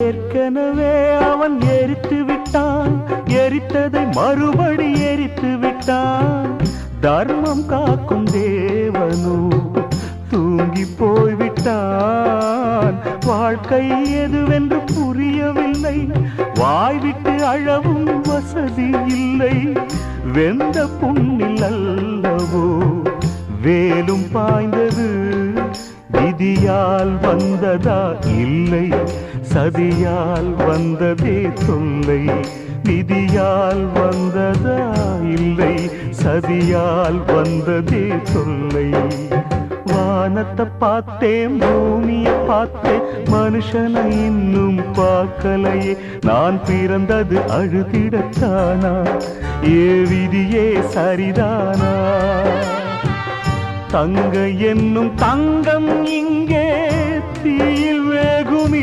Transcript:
ஏற்கனவே அவன் எரித்து விட்டான், எரித்ததை மறுபடி எரித்து விட்டான். தர்மம் காக்கும் தேவனோ தூங்கி போய்விட்டான். வாழ்க்கை எதுவென்று புரியவில்லை, வாய்விட்டு அழவும் வசதி இல்லை. வெந்த புண்ணில் அல்லவோ வேலும் பாய்ந்தது, விதியால் வந்ததா இல்லை, சதியால் வந்ததே தொல்லை. விதியால் வந்ததா இல்லை, சதியால் வந்ததே தொல்லை. வானத்தை பார்த்தேன், பூமியை பார்த்தேன், மனுஷனை இன்னும் பார்க்கலையே. நான் பிறந்தது அழுதிடத்தானா, ஏ விதியே சரிதானா? தங்க என்னும் தங்கம் இங்கே தீயில் வேகும்